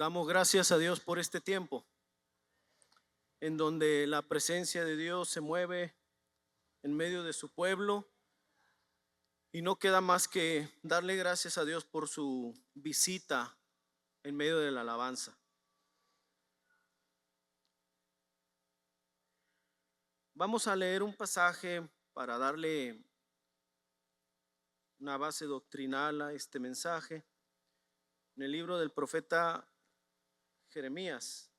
Damos gracias a Dios por este tiempo en donde la presencia de Dios se mueve en medio de su pueblo, y no queda más que darle gracias a Dios por su visita en medio de la alabanza. Vamos a leer un pasaje para darle una base doctrinal a este mensaje en el libro del profeta Jeremías.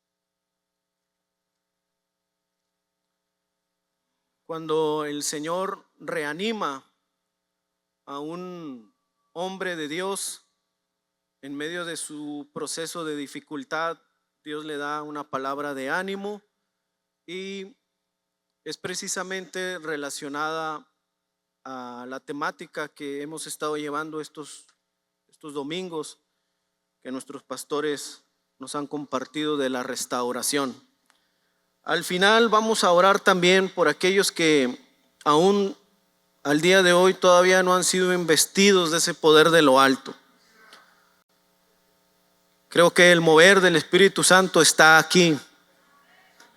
Cuando el Señor reanima a un hombre de Dios en medio de su proceso de dificultad, Dios le da una palabra de ánimo, y es precisamente relacionada a la temática que hemos estado llevando estos domingos, que nuestros pastores nos han compartido, de la restauración. Al final vamos a orar también por aquellos que aún al día de hoy todavía no han sido investidos de ese poder de lo alto. Creo que el mover del Espíritu Santo está aquí,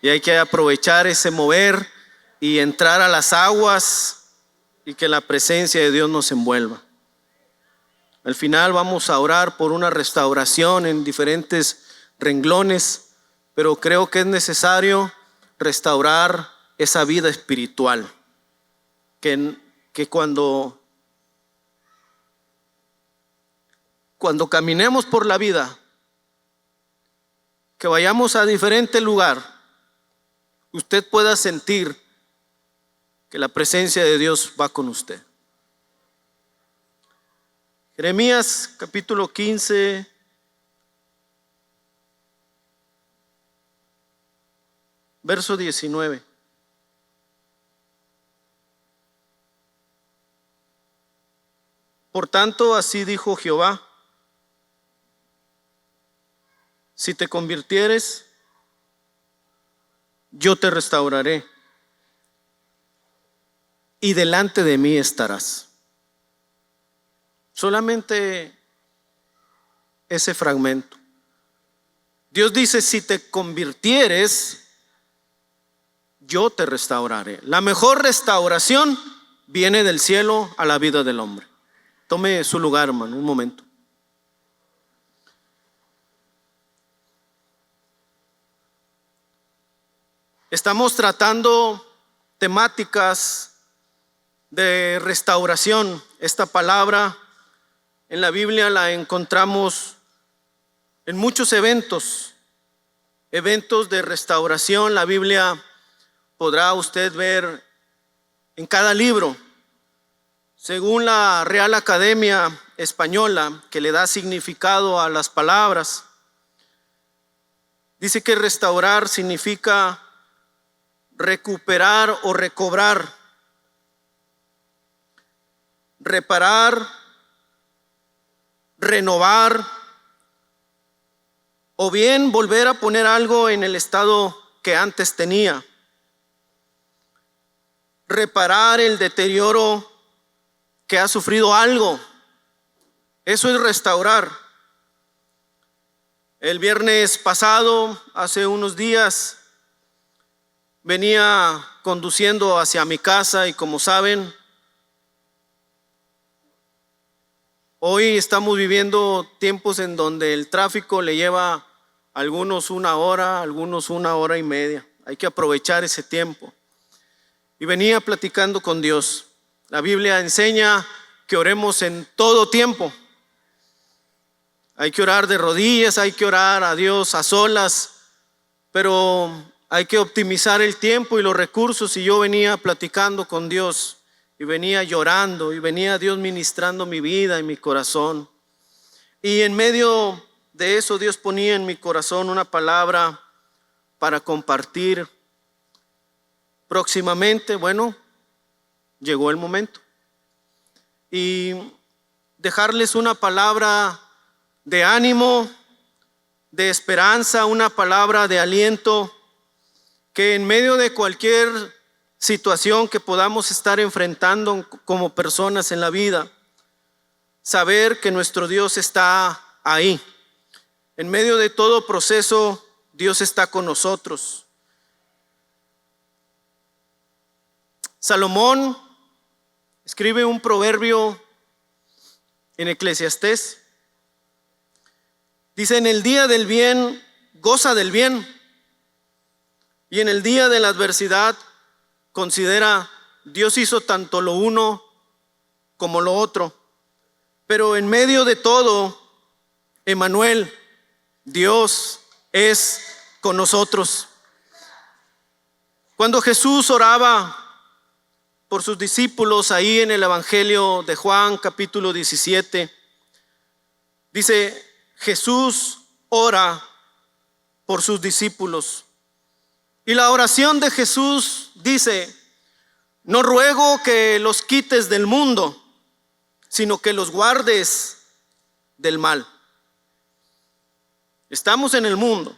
y hay que aprovechar ese mover y entrar a las aguas y que la presencia de Dios nos envuelva. Al final vamos a orar por una restauración en diferentes renglones, pero creo que es necesario restaurar esa vida espiritual, que cuando caminemos por la vida, que vayamos a diferente lugar, usted pueda sentir que la presencia de Dios va con usted. Jeremías capítulo 15, verso 19. Por tanto, así dijo Jehová: si te convirtieres, yo te restauraré, y delante de mí estarás. Solamente ese fragmento. Dios dice: si te convirtieres, yo te restauraré. La mejor restauración viene del cielo a la vida del hombre. Tome su lugar, hermano, un momento. Estamos tratando temáticas de restauración. Esta palabra en la Biblia la encontramos en muchos eventos de restauración. La Biblia podrá usted ver en cada libro. Según la Real Academia Española, que le da significado a las palabras, dice que restaurar significa recuperar o recobrar, reparar, renovar, o bien volver a poner algo en el estado que antes tenía. Reparar el deterioro que ha sufrido algo, eso es restaurar. El viernes pasado, hace unos días, venía conduciendo hacia mi casa, y como saben, hoy estamos viviendo tiempos en donde el tráfico le lleva a algunos 1 hora, a algunos 1 hora y media. Hay que aprovechar ese tiempo. Y venía platicando con Dios. La Biblia enseña que oremos en todo tiempo. Hay que orar de rodillas, hay que orar a Dios a solas, pero hay que optimizar el tiempo y los recursos. Y yo venía platicando con Dios, y venía llorando, y venía Dios ministrando mi vida y mi corazón. Y en medio de eso, Dios ponía en mi corazón una palabra para compartir próximamente. Bueno, llegó el momento. Y dejarles una palabra de ánimo, de esperanza, una palabra de aliento, que en medio de cualquier situación que podamos estar enfrentando como personas en la vida, saber que nuestro Dios está ahí. En medio de todo proceso, Dios está con nosotros. Salomón escribe un proverbio en Eclesiastés. Dice: en el día del bien, goza del bien, y en el día de la adversidad, considera, Dios hizo tanto lo uno como lo otro. Pero en medio de todo, Emmanuel, Dios es con nosotros. Cuando Jesús oraba por sus discípulos ahí en el Evangelio de Juan, capítulo 17, dice: Jesús ora por sus discípulos. Y la oración de Jesús dice: no ruego que los quites del mundo, sino que los guardes del mal. Estamos en el mundo.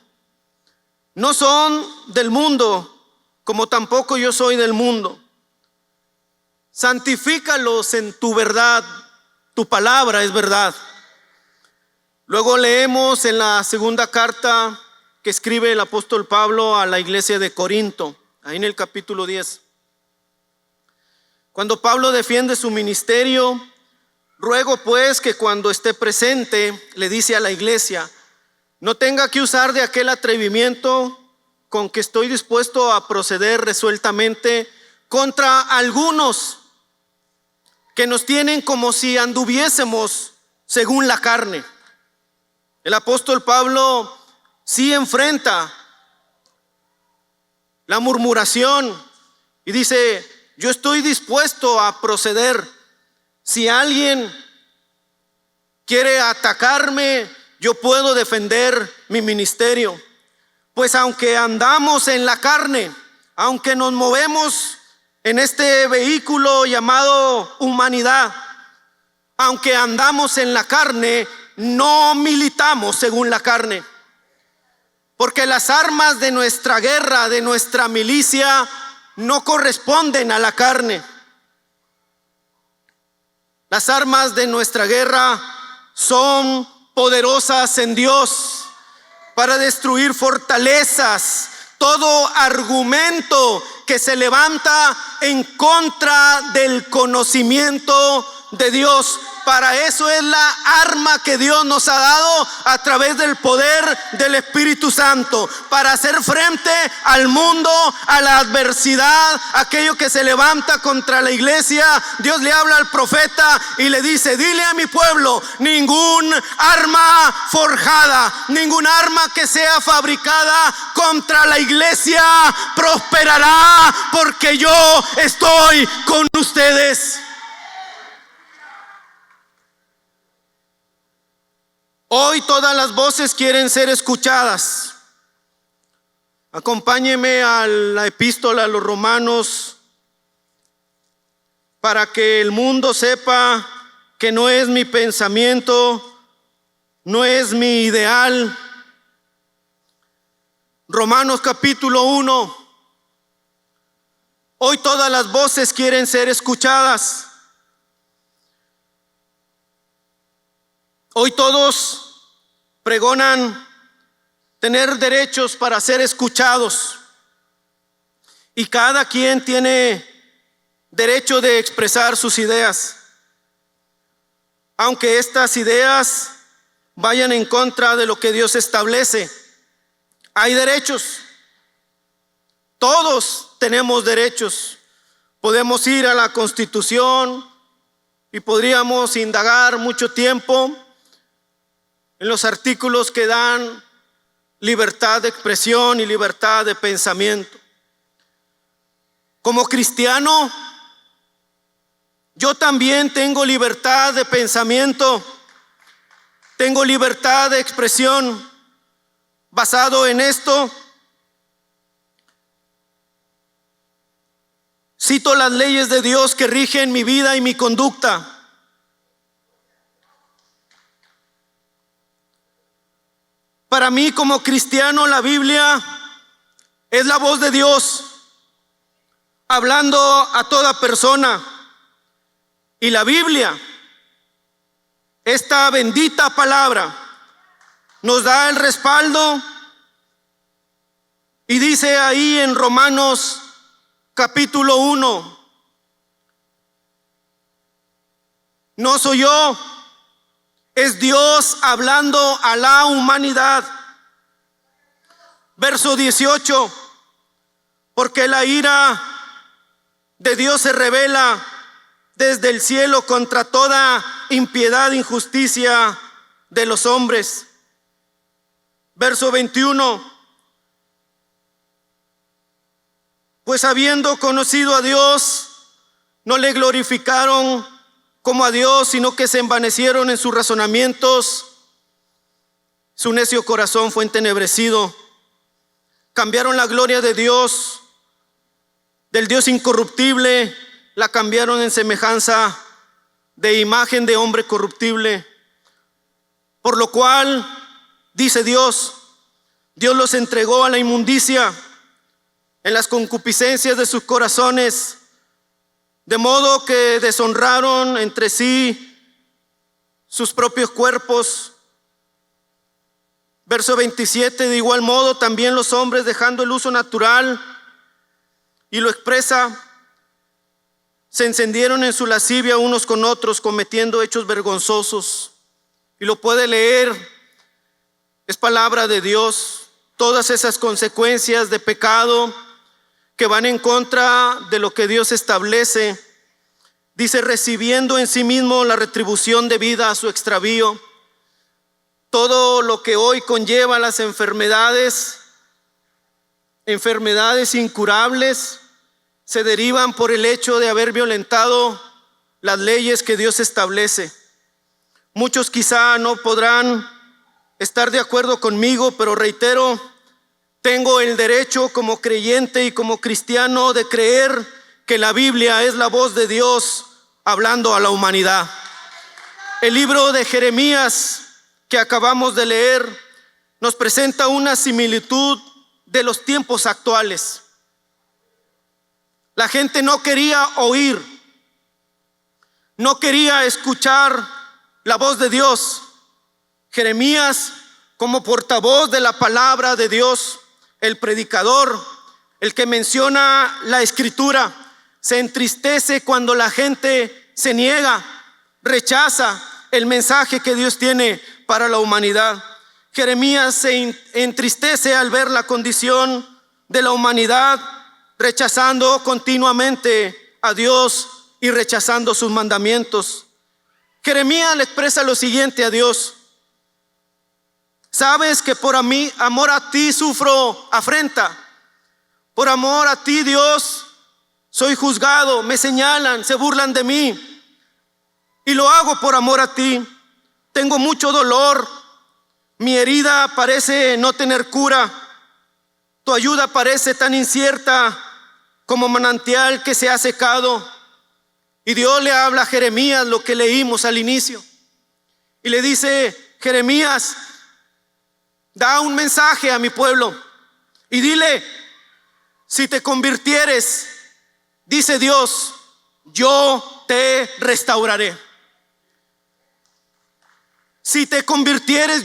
No son del mundo, como tampoco yo soy del mundo. Santifícalos en tu verdad, tu palabra es verdad. Luego leemos en la segunda carta que escribe el apóstol Pablo a la iglesia de Corinto, ahí en el capítulo 10. Cuando Pablo defiende su ministerio, ruego pues que cuando esté presente, le dice a la iglesia, no tenga que usar de aquel atrevimiento con que estoy dispuesto a proceder resueltamente contra algunos que nos tienen como si anduviésemos según la carne. El apóstol Pablo sí enfrenta la murmuración y dice: yo estoy dispuesto a proceder. Si alguien quiere atacarme, yo puedo defender mi ministerio. Pues aunque andamos en la carne, aunque nos movemos en este vehículo llamado humanidad, aunque andamos en la carne, no militamos según la carne. Porque las armas de nuestra guerra, de nuestra milicia, no corresponden a la carne. Las armas de nuestra guerra son poderosas en Dios para destruir fortalezas, todo argumento que se levanta en contra del conocimiento de Dios. Para eso es la arma que Dios nos ha dado a través del poder del Espíritu Santo, para hacer frente al mundo, a la adversidad, aquello que se levanta contra la iglesia. Dios le habla al profeta y le dice: dile a mi pueblo, ningún arma forjada, ningún arma que sea fabricada contra la iglesia prosperará, porque yo estoy con ustedes. Hoy todas las voces quieren ser escuchadas. Acompáñeme a la epístola a los Romanos para que el mundo sepa que no es mi pensamiento, no es mi ideal. Romanos capítulo 1. Hoy todas las voces quieren ser escuchadas. Hoy todos pregonan tener derechos para ser escuchados, y cada quien tiene derecho de expresar sus ideas, aunque estas ideas vayan en contra de lo que Dios establece. Hay derechos, todos tenemos derechos. Podemos ir a la Constitución y podríamos indagar mucho tiempo en los artículos que dan libertad de expresión y libertad de pensamiento. Como cristiano, yo también tengo libertad de pensamiento, tengo libertad de expresión. Basado en esto, cito las leyes de Dios que rigen mi vida y mi conducta. Para mí, como cristiano, la Biblia es la voz de Dios hablando a toda persona. Y la Biblia, esta bendita palabra, nos da el respaldo. Y dice ahí en Romanos capítulo 1, no soy yo, es Dios hablando a la humanidad. Verso 18, porque la ira de Dios se revela desde el cielo contra toda impiedad e injusticia de los hombres. Verso 21, pues habiendo conocido a Dios, no le glorificaron como a Dios, sino que se envanecieron en sus razonamientos. Su necio corazón fue entenebrecido. Cambiaron la gloria de Dios, del Dios incorruptible, la cambiaron en semejanza de imagen de hombre corruptible. Por lo cual, dice Dios los entregó a la inmundicia en las concupiscencias de sus corazones, de modo que deshonraron entre sí sus propios cuerpos. Verso 27, de igual modo también los hombres, dejando el uso natural, y lo expresa, se encendieron en su lascivia unos con otros, cometiendo hechos vergonzosos. Y lo puede leer, es palabra de Dios. Todas esas consecuencias de pecado que van en contra de lo que Dios establece. Dice, recibiendo en sí mismo la retribución debida a su extravío. Todo lo que hoy conlleva las enfermedades incurables, se derivan por el hecho de haber violentado las leyes que Dios establece. Muchos quizá no podrán estar de acuerdo conmigo, pero reitero, tengo el derecho como creyente y como cristiano de creer que la Biblia es la voz de Dios hablando a la humanidad. El libro de Jeremías que acabamos de leer nos presenta una similitud de los tiempos actuales. La gente no quería oír, no quería escuchar la voz de Dios. Jeremías, como portavoz de la palabra de Dios, el predicador, el que menciona la escritura, se entristece cuando la gente se niega, rechaza el mensaje que Dios tiene para la humanidad. Jeremías se entristece al ver la condición de la humanidad, rechazando continuamente a Dios y rechazando sus mandamientos. Jeremías le expresa lo siguiente a Dios: sabes que por amor a ti sufro afrenta. Por amor a ti, Dios, soy juzgado, me señalan, se burlan de mí. Y lo hago por amor a ti. Tengo mucho dolor. Mi herida parece no tener cura. Tu ayuda parece tan incierta como manantial que se ha secado. Y Dios le habla a Jeremías lo que leímos al inicio. Y le dice: Jeremías, da un mensaje a mi pueblo y dile, si te convirtieres, dice Dios, yo te restauraré. Si te convirtieres,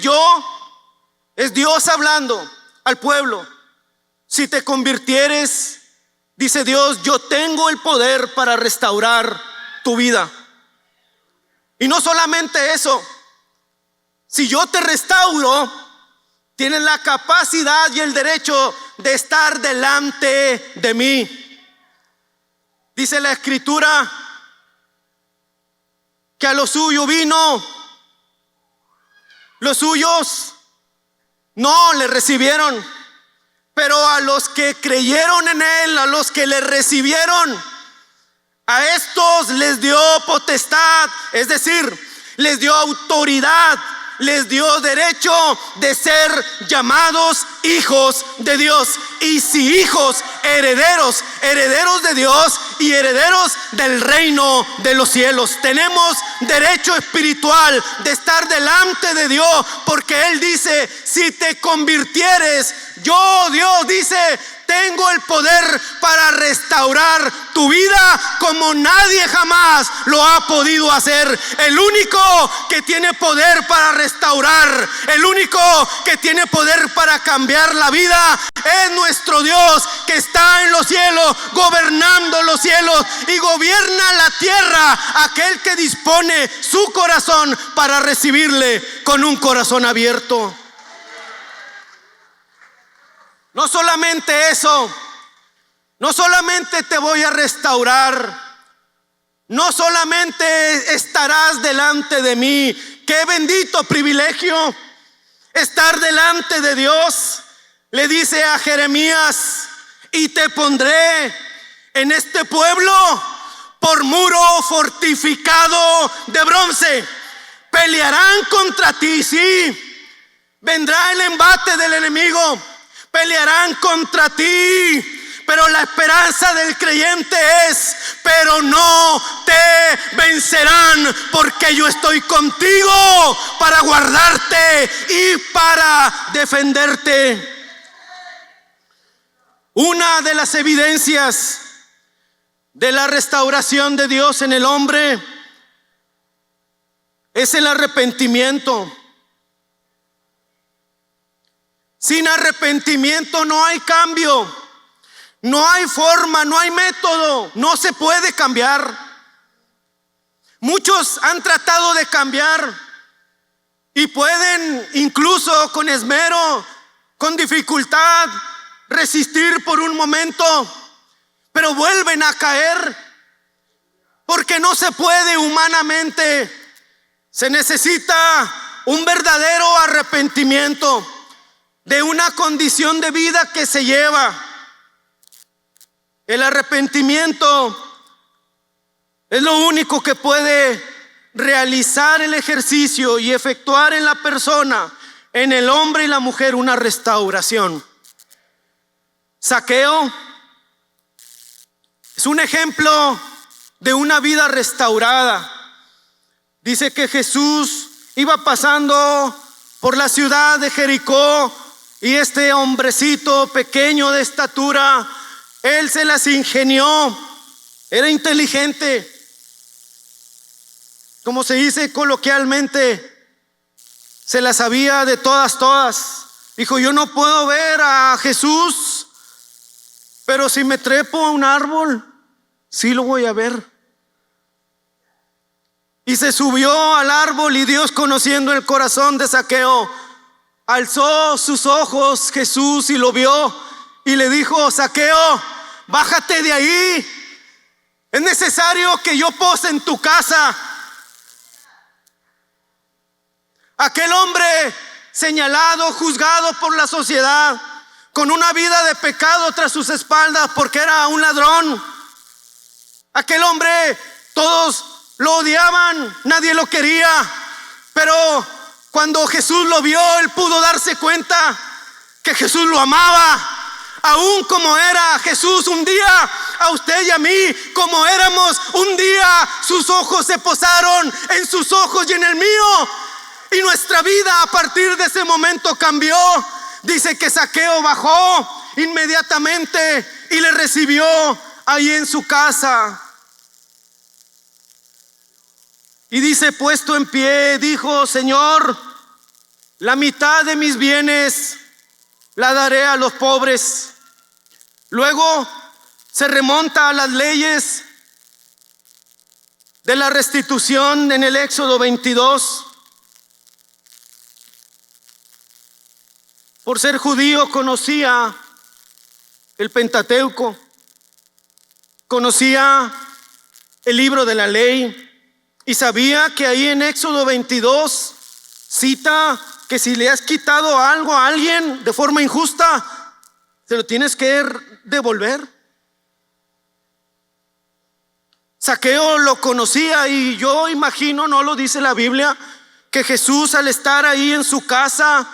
es Dios hablando al pueblo. Si te convirtieres, dice Dios, yo tengo el poder para restaurar tu vida. Y no solamente eso, si yo te restauro, tienes la capacidad y el derecho de estar delante de mí. Dice la escritura que a lo suyo vino, los suyos no le recibieron, pero a los que creyeron en él, a los que le recibieron, a estos les dio potestad, es decir, les dio autoridad, les dio derecho de ser llamados hijos de Dios. Y si hijos, herederos, herederos de Dios y herederos del reino de los cielos. Tenemos derecho espiritual de estar delante de Dios, porque Él dice, si te convirtieres, Dios dice, tengo el poder para restaurar tu vida como nadie jamás lo ha podido hacer. El único que tiene poder para restaurar, el único que tiene poder para cambiar la vida es nuestro Dios, que está en los cielos, gobernando los cielos y gobierna la tierra, aquel que dispone su corazón para recibirle con un corazón abierto. No solamente eso, no solamente te voy a restaurar, no solamente estarás delante de mí. Qué bendito privilegio estar delante de Dios. Le dice a Jeremías: y te pondré en este pueblo por muro fortificado de bronce. Pelearán contra ti, sí. Vendrá el embate del enemigo. Pelearán contra ti, pero la esperanza del creyente es: pero no te vencerán, porque yo estoy contigo para guardarte y para defenderte. Una de las evidencias de la restauración de Dios en el hombre es el arrepentimiento. Sin arrepentimiento no hay cambio, no hay forma, no hay método, no se puede cambiar. Muchos han tratado de cambiar y pueden, incluso con esmero, con dificultad, resistir por un momento, pero vuelven a caer, porque no se puede humanamente. Se necesita un verdadero arrepentimiento de una condición de vida que se lleva. El arrepentimiento es lo único que puede realizar el ejercicio y efectuar en la persona, en el hombre y la mujer, una restauración. Zaqueo es un ejemplo de una vida restaurada. Dice que Jesús iba pasando por la ciudad de Jericó y este hombrecito pequeño de estatura, él se las ingenió, era inteligente. Como se dice coloquialmente, se las sabía de todas. Dijo: yo no puedo ver a Jesús, pero si me trepo a un árbol, sí lo voy a ver. Y se subió al árbol, y Dios, conociendo el corazón de Zaqueo, alzó sus ojos Jesús y lo vio y le dijo: Zaqueo, bájate de ahí, es necesario que yo pose en tu casa. Aquel hombre señalado, juzgado por la sociedad, con una vida de pecado tras sus espaldas porque era un ladrón. Aquel hombre, todos lo odiaban, nadie lo quería, pero cuando Jesús lo vio, él pudo darse cuenta que Jesús lo amaba. Aún como era Jesús un día, a usted y a mí, como éramos un día, sus ojos se posaron en sus ojos y en el mío, y nuestra vida a partir de ese momento cambió. Dice que Zaqueo bajó inmediatamente y le recibió ahí en su casa. Y dice, puesto en pie, dijo: Señor, la mitad de mis bienes la daré a los pobres. Luego se remonta a las leyes de la restitución en el Éxodo 22. Por ser judío conocía el Pentateuco, conocía el libro de la ley y sabía que ahí en Éxodo 22 cita que si le has quitado algo a alguien de forma injusta, se lo tienes que devolver. Zaqueo lo conocía, y yo imagino, no lo dice la Biblia, que Jesús, al estar ahí en su casa,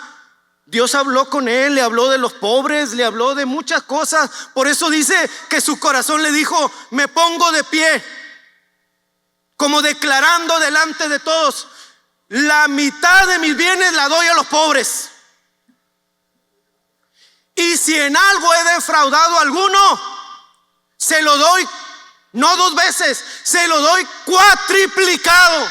Dios habló con él, le habló de los pobres, le habló de muchas cosas. Por eso dice que su corazón le dijo: me pongo de pie, como declarando delante de todos: la mitad de mis bienes la doy a los pobres. Y si en algo he defraudado a alguno, se lo doy no 2 veces, se lo doy cuatriplicado.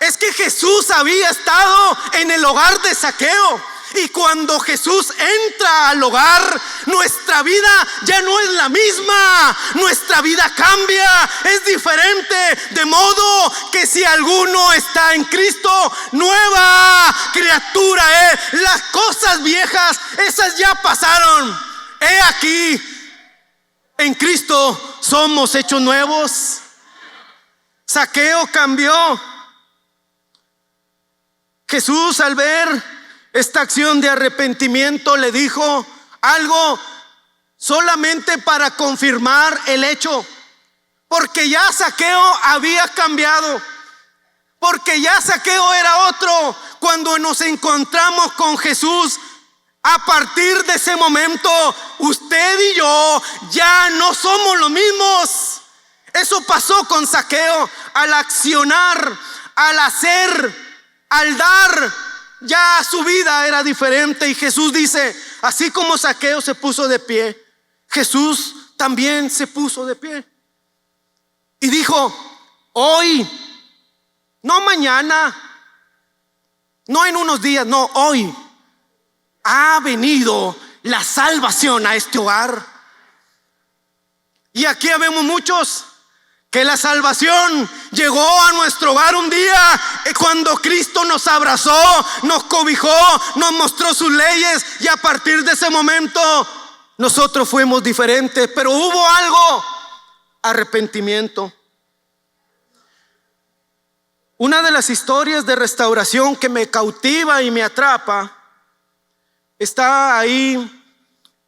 Es que Jesús había estado en el hogar de Zaqueo. Y cuando Jesús entra al hogar, nuestra vida ya no es la misma. Nuestra vida cambia, es diferente. De modo que si alguno está en Cristo, nueva criatura es. Las cosas viejas, esas ya pasaron. He aquí, en Cristo somos hechos nuevos. Zaqueo cambió. Jesús, al ver esta acción de arrepentimiento, le dijo algo solamente para confirmar el hecho, porque ya Zaqueo había cambiado, porque ya Zaqueo era otro. Cuando nos encontramos con Jesús, a partir de ese momento, usted y yo ya no somos los mismos. Eso pasó con Zaqueo. Al accionar, al hacer, al dar, ya su vida era diferente. Y Jesús dice, así como Zaqueo se puso de pie, Jesús también se puso de pie y dijo: hoy, no mañana, no en unos días, no, hoy ha venido la salvación a este hogar. Y aquí vemos muchos que la salvación llegó a nuestro hogar un día cuando Cristo nos abrazó, nos cobijó, nos mostró sus leyes, y a partir de ese momento nosotros fuimos diferentes. Pero hubo algo: arrepentimiento. Una de las historias de restauración que me cautiva y me atrapa está ahí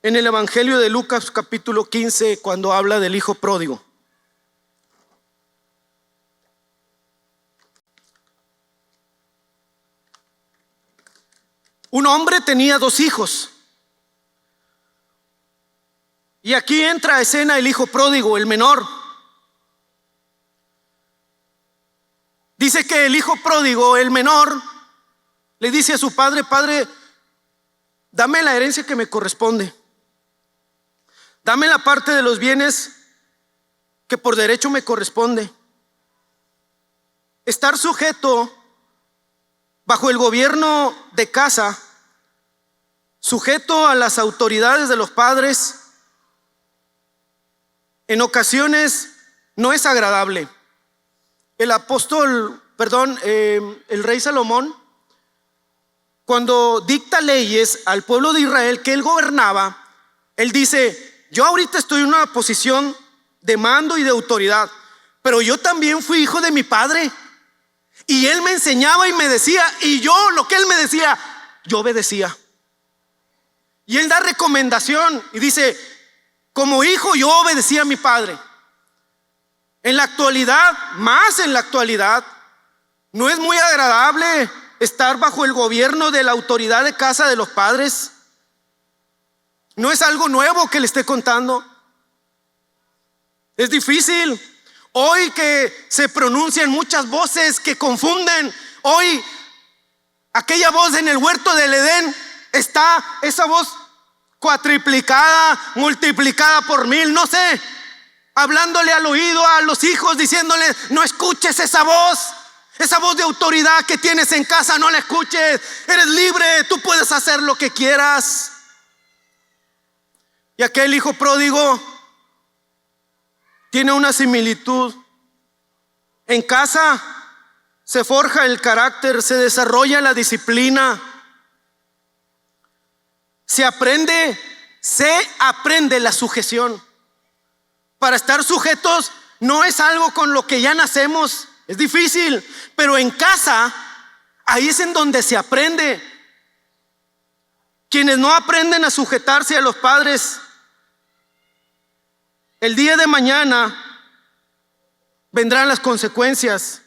en el Evangelio de Lucas capítulo 15, cuando habla del hijo pródigo. Un hombre tenía 2 hijos. Y aquí entra a escena el hijo pródigo, el menor. Dice que el hijo pródigo, el menor, le dice a su padre: padre, dame la herencia que me corresponde. Dame la parte de los bienes que por derecho me corresponde. Estar sujeto bajo el gobierno de casa, sujeto a las autoridades de los padres, en ocasiones no es agradable. El rey Salomón, cuando dicta leyes al pueblo de Israel que él gobernaba, él dice: yo ahorita estoy en una posición de mando y de autoridad, pero yo también fui hijo de mi padre. Y él me enseñaba y me decía, y yo lo que él me decía, yo obedecía. Y él da recomendación y dice: como hijo yo obedecía a mi padre. En la actualidad, más en la actualidad, no es muy agradable estar bajo el gobierno de la autoridad de casa de los padres. No es algo nuevo que le esté contando. Es difícil. Hoy que se pronuncian muchas voces que confunden. Hoy aquella voz en el huerto del Edén, está esa voz cuatriplicada, multiplicada por 1000, no sé, hablándole al oído a los hijos, diciéndoles: no escuches esa voz de autoridad que tienes en casa, no la escuches, eres libre, tú puedes hacer lo que quieras. Y aquel hijo pródigo tiene una similitud. En casa se forja el carácter, se desarrolla la disciplina, se aprende la sujeción. Para estar sujetos no es algo con lo que ya nacemos, es difícil, pero en casa, ahí es en donde se aprende. Quienes no aprenden a sujetarse a los padres, el día de mañana vendrán las consecuencias.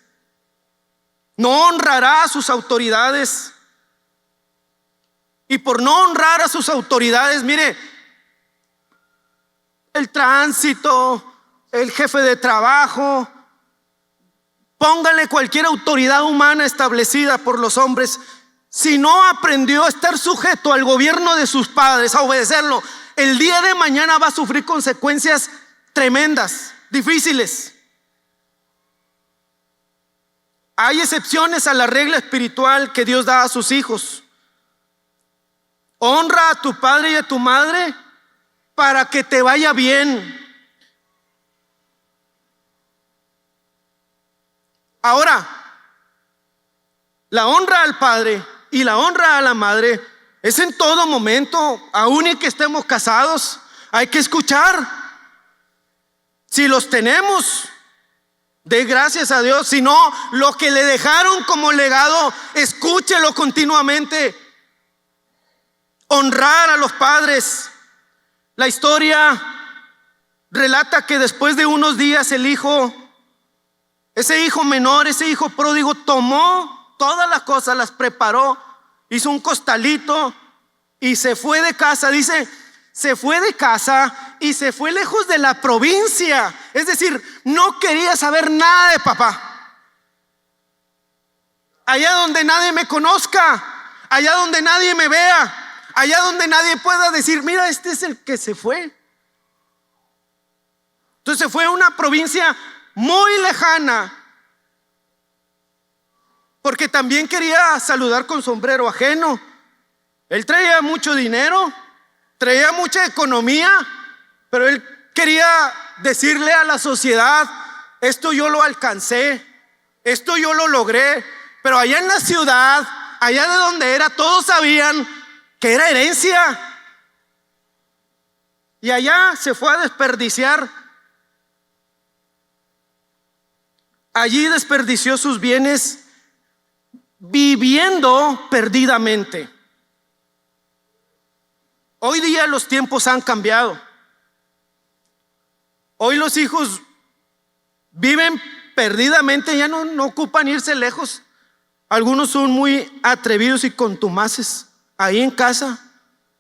No honrará a sus autoridades. Y por no honrar a sus autoridades, mire, el tránsito, el jefe de trabajo, póngale cualquier autoridad humana establecida por los hombres, si no aprendió a estar sujeto al gobierno de sus padres, a obedecerlo, el día de mañana va a sufrir consecuencias tremendas, difíciles. Hay excepciones a la regla espiritual que Dios da a sus hijos. Honra a tu padre y a tu madre para que te vaya bien. Ahora, la honra al padre y la honra a la madre es en todo momento, aun y que estemos casados. Hay que escuchar. Si los tenemos, dé gracias a Dios. Si no, lo que le dejaron como legado, escúchelo continuamente. Honrar a los padres. La historia relata que después de unos días ese hijo menor, ese hijo pródigo, tomó todas las cosas, las preparó, hizo un costalito y se fue de casa. Dice, se fue de casa y se fue lejos de la provincia. Es decir, no quería saber nada de papá. Allá donde nadie me conozca, allá donde nadie me vea, allá donde nadie pueda decir, mira, este es el que se fue. Entonces fue a una provincia muy lejana, porque también quería saludar con sombrero ajeno. Él traía mucho dinero, traía mucha economía, pero él quería decirle a la sociedad, esto yo lo alcancé, esto yo lo logré. Pero allá en la ciudad, allá de donde era, todos sabían que era herencia. Y allá se fue a desperdiciar. Allí desperdició sus bienes viviendo perdidamente. Hoy día los tiempos han cambiado. Hoy los hijos viven perdidamente, ya no ocupan irse lejos. Algunos son muy atrevidos y contumaces. Ahí en casa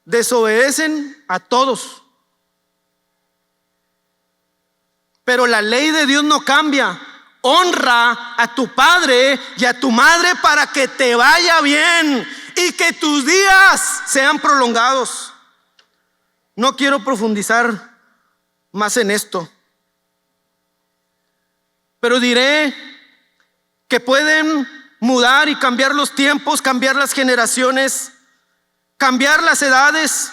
desobedecen a todos. Pero la ley de Dios no cambia. Honra a tu padre y a tu madre para que te vaya bien y que tus días sean prolongados. No quiero profundizar más en esto, pero diré que pueden mudar y cambiar los tiempos, cambiar las generaciones, cambiar las edades,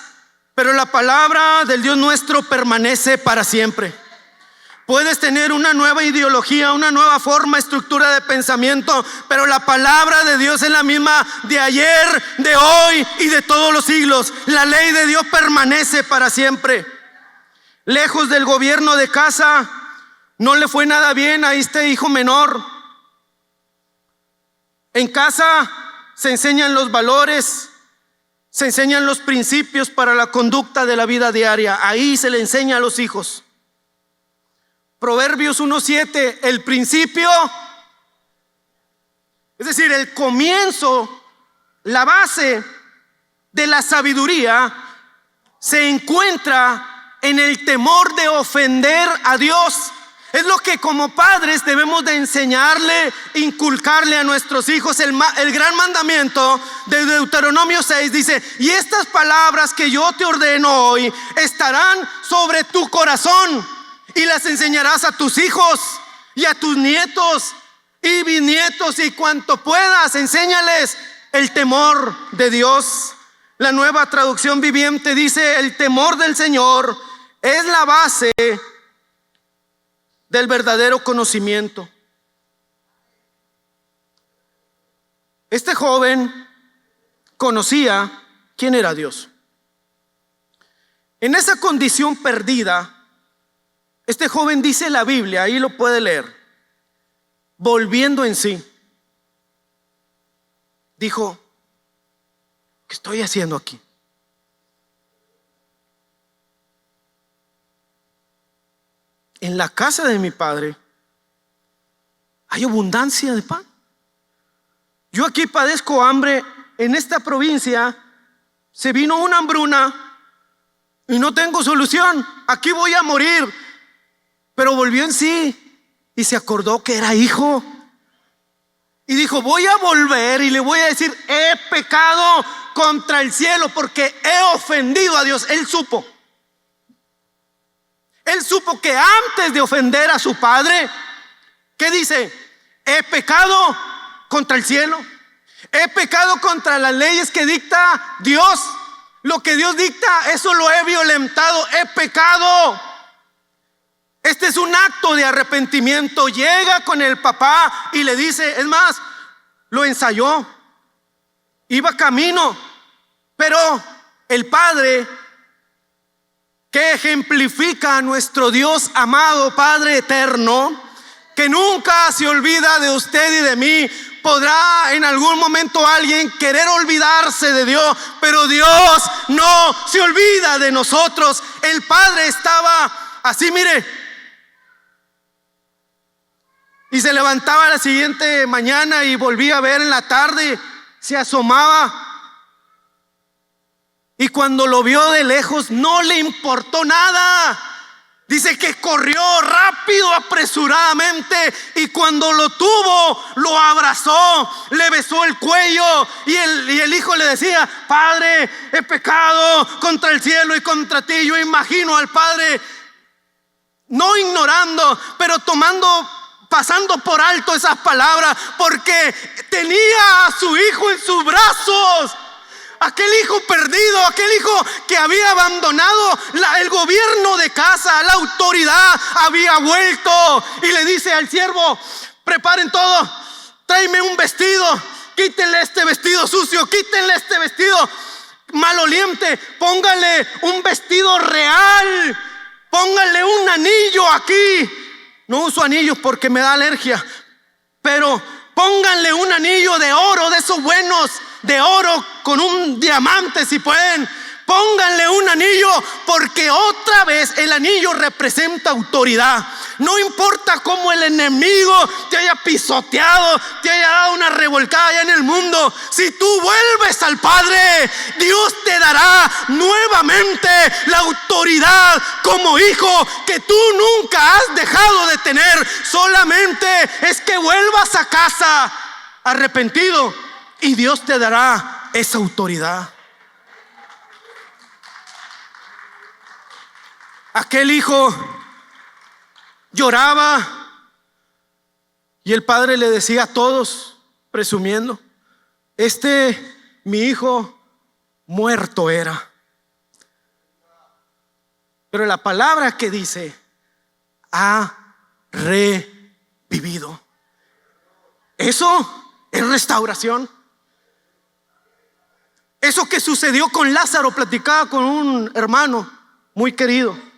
pero la palabra del Dios nuestro permanece para siempre. Puedes tener una nueva ideología, una nueva forma, estructura de pensamiento, pero la palabra de Dios es la misma de ayer, de hoy y de todos los siglos. La ley de Dios permanece para siempre. Lejos del gobierno de casa, no le fue nada bien a este hijo menor. En casa se enseñan los valores, se enseñan los principios para la conducta de la vida diaria. Ahí se le enseña a los hijos. Proverbios 1:7, el principio, es decir, el comienzo, la base de la sabiduría se encuentra en el temor de ofender a Dios. Es lo que como padres debemos de enseñarle, inculcarle a nuestros hijos. El gran mandamiento de Deuteronomio 6 dice, y estas palabras que yo te ordeno hoy estarán sobre tu corazón. Y las enseñarás a tus hijos y a tus nietos y bisnietos, y cuanto puedas, enséñales el temor de Dios. La Nueva Traducción Viviente dice, el temor del Señor es la base del verdadero conocimiento. Este joven conocía quién era Dios. En esa condición perdida, este joven, dice la Biblia, ahí lo puede leer, volviendo en sí, dijo, ¿qué estoy haciendo aquí? En la casa de mi padre hay abundancia de pan. Yo aquí padezco hambre. En esta provincia se vino una hambruna y no tengo solución. Aquí voy a morir. Pero volvió en sí y se acordó que era hijo Y dijo, voy a volver y le voy a decir, he pecado contra el cielo porque he ofendido a Dios. Él supo que antes de ofender a su padre, ¿qué dice? He pecado contra el cielo, he pecado contra las leyes que dicta Dios. Lo que Dios dicta, eso lo he violentado, he pecado. Este es un acto de arrepentimiento. Llega con el papá y le dice, es más, lo ensayó, iba camino, pero el padre, que ejemplifica a nuestro Dios amado, Padre eterno, que nunca se olvida de usted y de mí. Podrá en algún momento alguien querer olvidarse de Dios, pero Dios no se olvida de nosotros. El padre estaba así, mire, y se levantaba la siguiente mañana y volvía a ver en la tarde, se asomaba. Y cuando lo vio de lejos no le importó nada. Dice que corrió rápido, apresuradamente, y cuando lo tuvo, lo abrazó, le besó el cuello, y el hijo le decía, Padre, he pecado contra el cielo y contra ti. Yo imagino al padre no ignorando, pero pasando por alto esas palabras, porque tenía a su hijo en sus brazos. Aquel hijo perdido, aquel hijo que había abandonado el gobierno de casa, la autoridad, había vuelto y le dice al siervo, preparen todo, tráeme un vestido, quítenle este vestido sucio, quítenle este vestido maloliente, póngale un vestido real, póngale un anillo aquí. No uso anillos porque me da alergia, pero pónganle un anillo de oro, de esos buenos, de oro con un diamante si pueden. Pónganle un anillo, porque otra vez el anillo representa autoridad. No importa cómo el enemigo te haya pisoteado, te haya dado una revolcada allá en el mundo, si tú vuelves al Padre, Dios te dará nuevamente la autoridad como hijo que tú nunca has dejado de tener. Solamente es que vuelvas a casa arrepentido y Dios te dará esa autoridad. Aquel hijo lloraba y el padre le decía a todos, presumiendo, mi hijo muerto era. Pero la palabra que dice, ha revivido. Eso es restauración. Eso que sucedió con Lázaro, platicaba con un hermano muy querido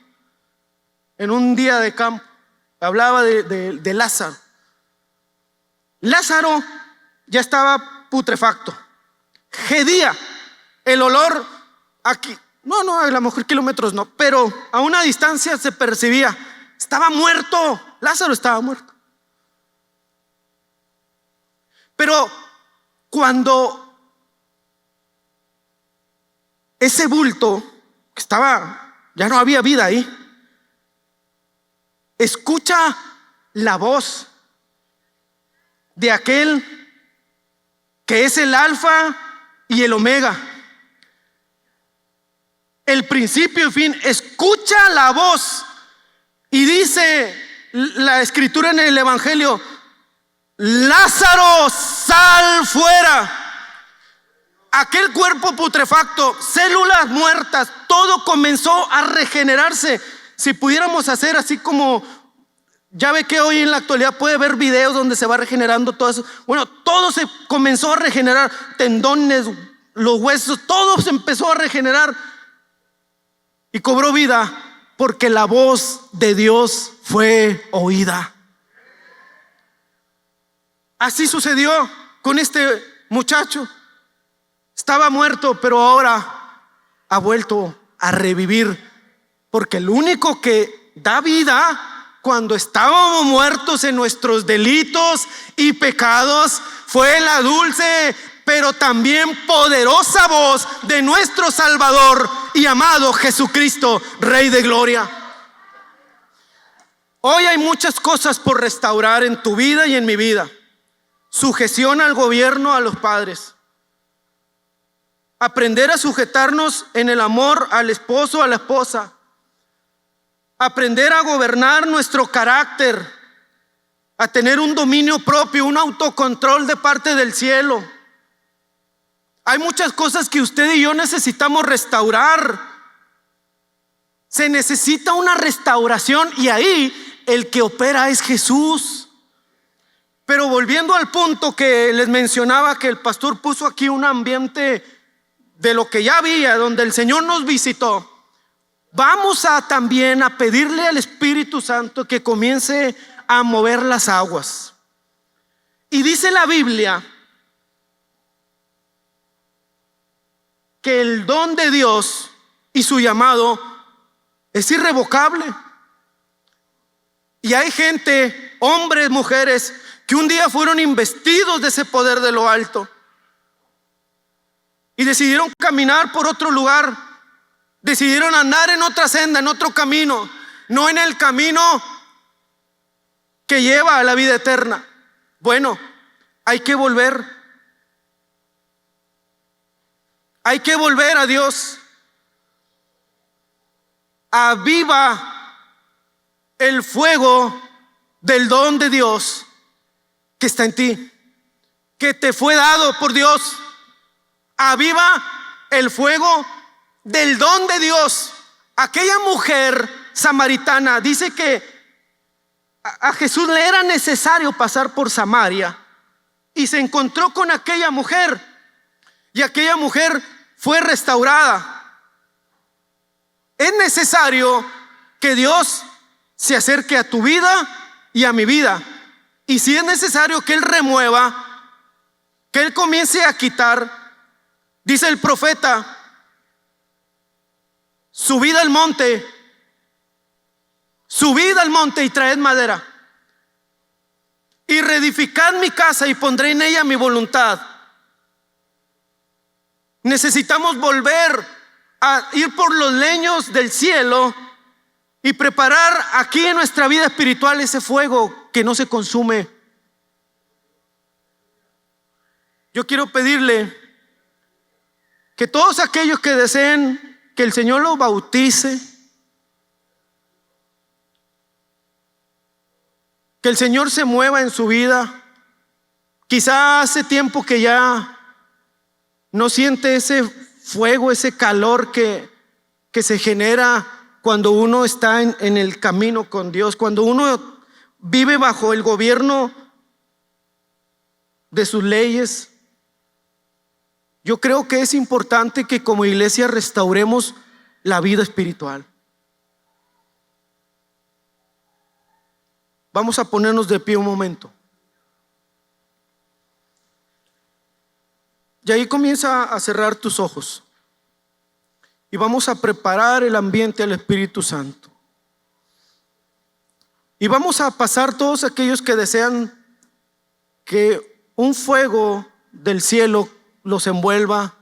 en un día de campo, hablaba de Lázaro. Lázaro ya estaba putrefacto, gedía, el olor aquí, no, a lo mejor kilómetros no, pero a una distancia se percibía, estaba muerto, Lázaro estaba muerto. Pero cuando ese bulto estaba, ya no había vida ahí, escucha la voz de aquel que es el alfa y el omega, el principio y fin. Escucha la voz y dice la escritura en el evangelio, Lázaro, sal fuera. Aquel cuerpo putrefacto, células muertas, todo comenzó a regenerarse. Si pudiéramos hacer así como, ya ve que hoy en la actualidad puede ver videos donde se va regenerando todo eso. Bueno, todo se comenzó a regenerar, tendones, los huesos, todo se empezó a regenerar y cobró vida porque la voz de Dios fue oída. Así sucedió con este muchacho. Estaba muerto, pero ahora ha vuelto a revivir, porque el único que da vida cuando estábamos muertos en nuestros delitos y pecados fue la dulce pero también poderosa voz de nuestro Salvador y amado Jesucristo, Rey de Gloria. Hoy hay muchas cosas por restaurar en tu vida y en mi vida. sujeción al gobierno, a los padres. Aprender a sujetarnos en el amor al esposo, a la esposa. Aprender a gobernar nuestro carácter, a tener un dominio propio, un autocontrol de parte del cielo. Hay muchas cosas que usted y yo necesitamos restaurar. Se necesita una restauración y ahí el que opera es Jesús. Pero volviendo al punto que les mencionaba, que el pastor puso aquí un ambiente de lo que ya había, donde el Señor nos visitó. Vamos a también a pedirle al Espíritu Santo que comience a mover las aguas. Y dice la Biblia que el don de Dios y su llamado es irrevocable. Y hay gente, hombres, mujeres, que un día fueron investidos de ese poder de lo alto y decidieron caminar por otro lugar, decidieron andar en otra senda, en otro camino, no en el camino que lleva a la vida eterna. Bueno, hay que volver a Dios. Aviva el fuego del don de Dios que está en ti, que te fue dado por Dios. Aviva el fuego del don de Dios. Aquella mujer samaritana dice que a Jesús le era necesario pasar por Samaria y se encontró con aquella mujer, y aquella mujer fue restaurada. Es necesario que Dios se acerque a tu vida y a mi vida, y si es necesario que Él remueva, que Él comience a quitar. Dice el profeta: subid al monte y traed madera, y reedificad mi casa y pondré en ella mi voluntad. Necesitamos volver a ir por los leños del cielo y preparar aquí en nuestra vida espiritual ese fuego que no se consume. Yo quiero pedirle que todos aquellos que deseen que el Señor los bautice, que el Señor se mueva en su vida. Quizá hace tiempo que ya no siente ese fuego, ese calor que se genera cuando uno está en el camino con Dios, cuando uno vive bajo el gobierno de sus leyes. Yo creo que es importante que como iglesia restauremos la vida espiritual. Vamos a ponernos de pie un momento. Y ahí comienza a cerrar tus ojos. Y vamos a preparar el ambiente al Espíritu Santo. Y vamos a pasar todos aquellos que desean que un fuego del cielo los envuelva.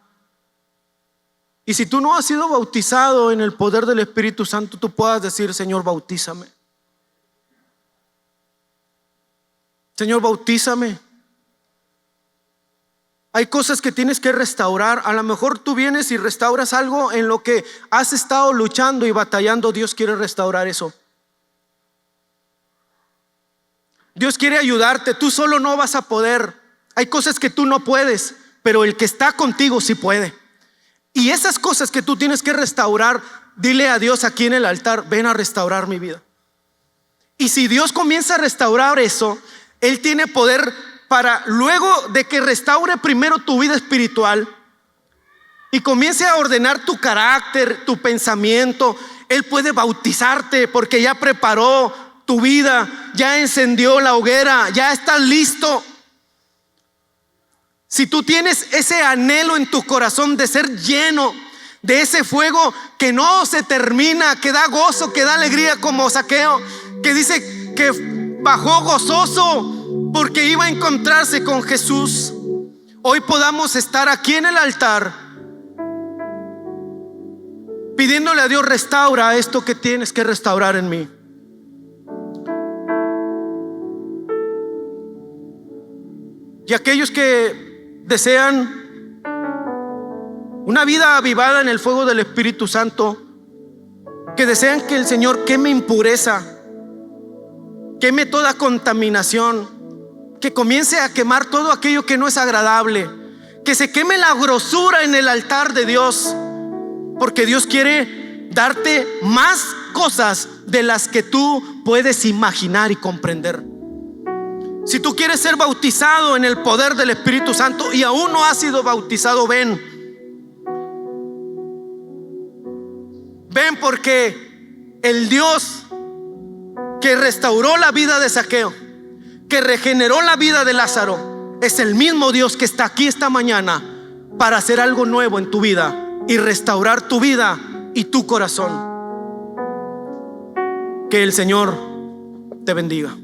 Y si tú no has sido bautizado en el poder del Espíritu Santo, tú puedas decir: Señor, bautízame. Señor, bautízame. Hay cosas que tienes que restaurar. A lo mejor tú vienes y restauras algo en lo que has estado luchando y batallando. Dios quiere restaurar eso. Dios quiere ayudarte. Tú solo no vas a poder. Hay cosas que tú no puedes, pero el que está contigo sí puede. Y esas cosas que tú tienes que restaurar, dile a Dios aquí en el altar: ven a restaurar mi vida. Y si Dios comienza a restaurar eso, Él tiene poder para, luego de que restaure primero tu vida espiritual y comience a ordenar tu carácter, tu pensamiento, Él puede bautizarte porque ya preparó tu vida, ya encendió la hoguera, ya estás listo. Si tú tienes ese anhelo en tu corazón de ser lleno de ese fuego que no se termina, que da gozo, que da alegría, como Zaqueo, que dice que bajó gozoso porque iba a encontrarse con Jesús. Hoy podamos estar aquí en el altar pidiéndole a Dios: restaura esto que tienes que restaurar en mí. y aquellos que desean una vida avivada en el fuego del Espíritu Santo, que desean que el Señor queme impureza, queme toda contaminación, que comience a quemar todo aquello que no es agradable, que se queme la grosura en el altar de Dios, porque Dios quiere darte más cosas de las que tú puedes imaginar y comprender. Si tú quieres ser bautizado en el poder del Espíritu Santo y aún no has sido bautizado, ven, porque el Dios que restauró la vida de Zaqueo, que regeneró la vida de Lázaro, es el mismo Dios que está aquí esta mañana para hacer algo nuevo en tu vida y restaurar tu vida y tu corazón. Que el Señor te bendiga.